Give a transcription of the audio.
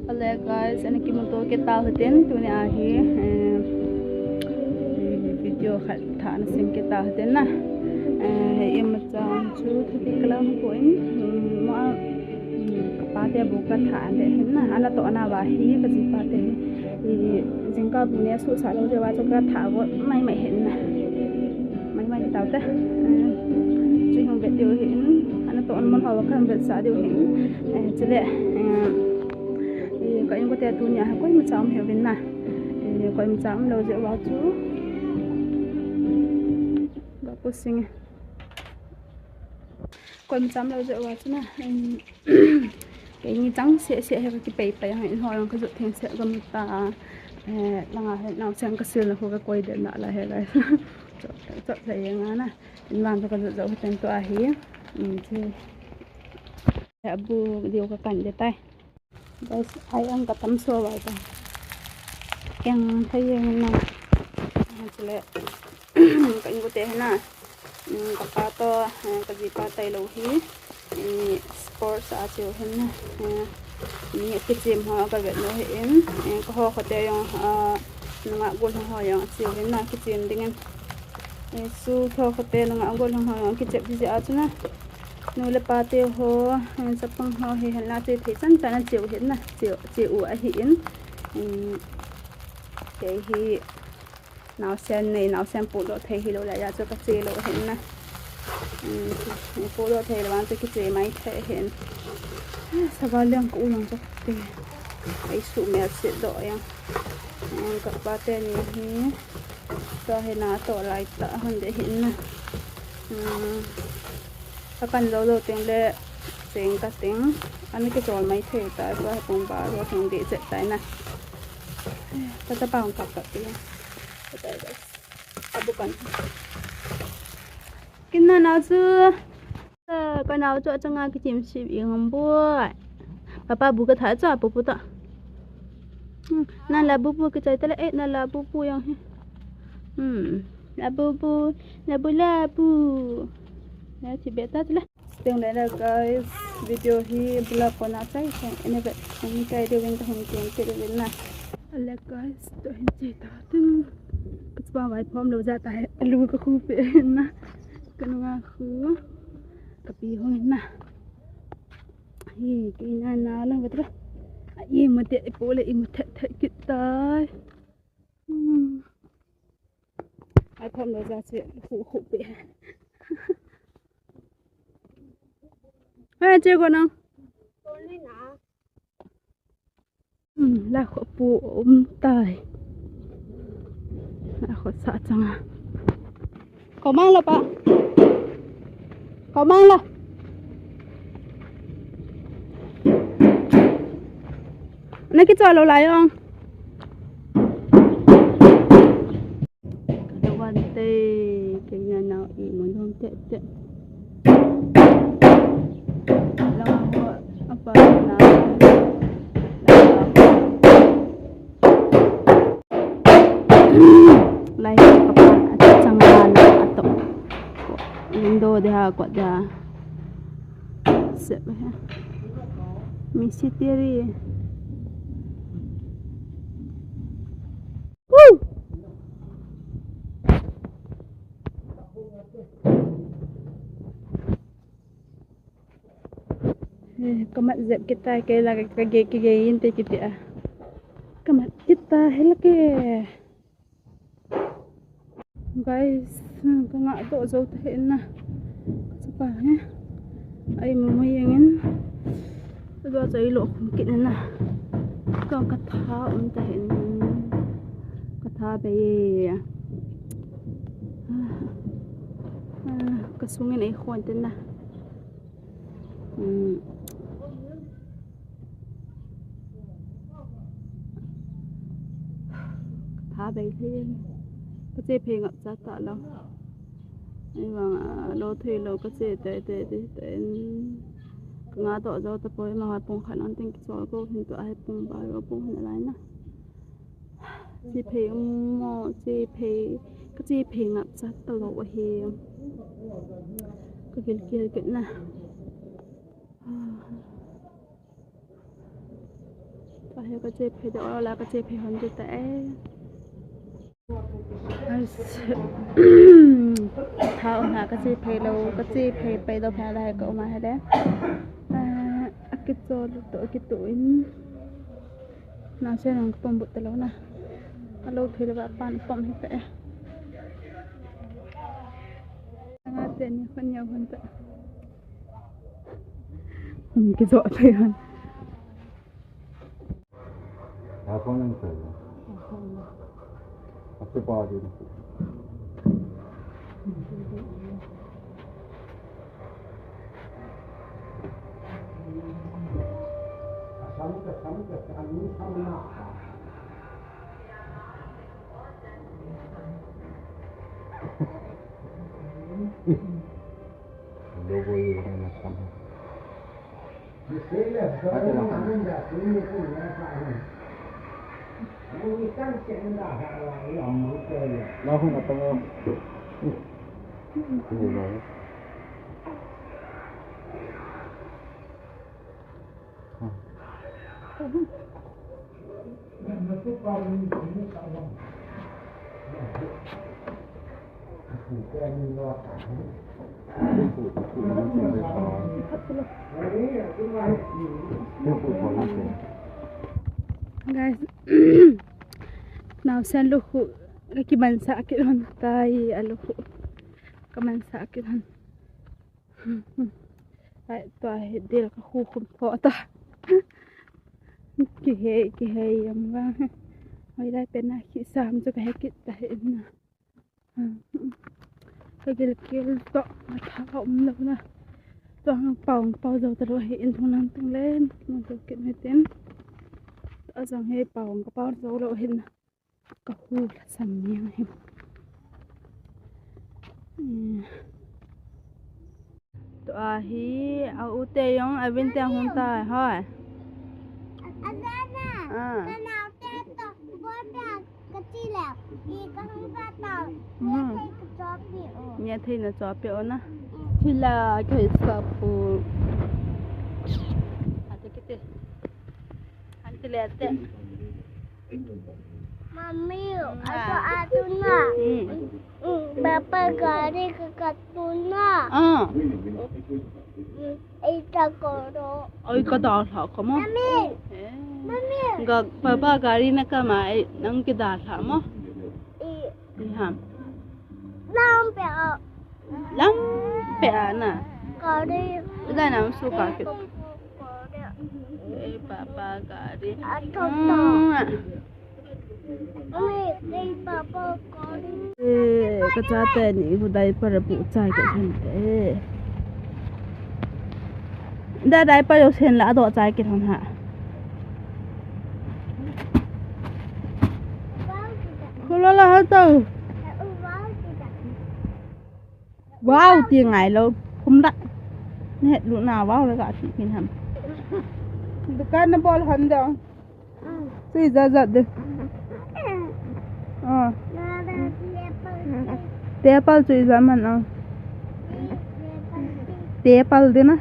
Olha guys, ana kimunto kita hutin tuni ahi video khat thana sim kita hutin na im chang chu thuti kalam poin ma kapate buka thande na ana to ana wahi ka jipate jingka bunia su sa lo jewa chokra thawo mai hen na mai taw ta chi hong bet dio hin ana to an mon hawa kan bet sa dio hin chile có những cái tu nhà có một cháu hiểu bên nào có một cháu lâu dễ vào chú và cô sinh có một cháu lâu dễ vào chú nè cái như trắng sẽ hay cái bể hay hồi cái dự thiên sẽ có một ta là nào xem cái xưa là hồ cái quay để nợ là hay rồi chọn thấy ngang nè làm cho con dự dấu tên tôi hí thì sẽ bu điều cái cảnh để tay guys ay ang katamso ba ito yang hayang na sila kain ko te na kapato kajipatay lohi sports sa ato hen na ni kitsim ho ka vet no hin ko ho ko te yung nga gol ho yung ato hen na kitsim dingen su ko te nga gol ho yung kitsim si ato na nula pate ho sa pang ho hi hala te thaisan ta na chiu hin na chiu a hin ke hi naw sen pu lo thai hi lo la ya cho ka che lo hin na pu lo thai lo an te ki che mai thai hin sa ba lyang ku long cho te ai su me se do yang ka pate ni hi to he na to lai ta han de hin na akan lo tiếng le tiếng ka tiếng anh cái tròn máy thể tại qua cùng bà rồi thường để dậy tại này ta bao cặp tiếng tại đây bukan kina nào chưa cái nào cho trong cái chim chim yên không bua papa bu cái thái cho bu ta là bu cái trái tele là bu yang là bu ya ci beta lah teng le guys video hi blog ko na sai ene be ni kai de wen ka hom teng te de na ala guys to hin ci ta tung ba vai phom lo ja ta lu ka khu pe na kanu nga khu ka pi ho na hi ki na lang bet ba ai ma te po le im the ki tai ai phom lo ja se khu pe chơi con không? Là khó phụ ốm tài là khó sợ chẳng à có mang là bạn có mang là này cái trò lâu lại không? Cái quan tê cái nhà nào ý muốn không tệ apa na lai kapan at sangan ato window dia ko dia sebe misi tiri kamat zep kita ke la ke yin te kita kamat kita helake guys ka nga to zo te na sapa ne ai mayengin do sa ilo kin na ka tha ta hin ka tha be kasungin ai khon ten na thả bay thiên cái chế phê ngập ra tạ lâu nhưng mà lô thuê lô cái chế tệ ngã tọa do tập bơi mà bông khả năng tinh cho cô hình tọa hay bông bài và bông hình lại nè chế phê mò chế phê cái chế phê ngập ra tạ lâu ở hier cái kia nè Bahaya kecil pada orang kecil pihon tu tak thao na kecil pelo kecil pe do pha dai ko ma hada akito to akito in na se nang tombut telo na alo thile ba pan pom hita ngate ni khan ya khan ta ki zo pe han Aponan sa. Apo pa din. Samka kami sama. Logo ini sama. Bismillah. Nó không là tông không? Cái gì rồi? Guys, now sen luhu lagi man sakit han tai aluhu kaman sakit han ai to del ka khu khum pho ta ki he yam wa ai dai pen na ki sam jo ka he ki ta he na ka gel to ma tha lo na to hang pau zo ta ro he in thong nam tang len mo to ki me ten azang he pau ka pau zo lo hin ka hu la sam yang he to hi au te yong avin te hon ta hai Adana. Kanau te to boda kecil ya. I kahung ka tau. Ye thei ka chopi o. Nya thei na cho pe ona thila kai sa pu ate kite ante le ate Mami, atau atuna. Bapa gari ke katuna. Ita koro. oi ka da tha ko mo Mami. ga baba gari na ka mai nang ki da tha mo I ham lampe. lam pe ana Gari. da nam su ka ki Gari. baba gari Atau Mami, papa gari. ka cha te ni hu dai par bu chai ka than da dai par yo sen la do chai ki thon ha kholo la ha to wow tiền ngày luôn không đắt hết lúc nào wow là cả chị mình hầm được cái nó bol hẳn đâu suy ra giật đi té pal suy ra mình à té pal đi na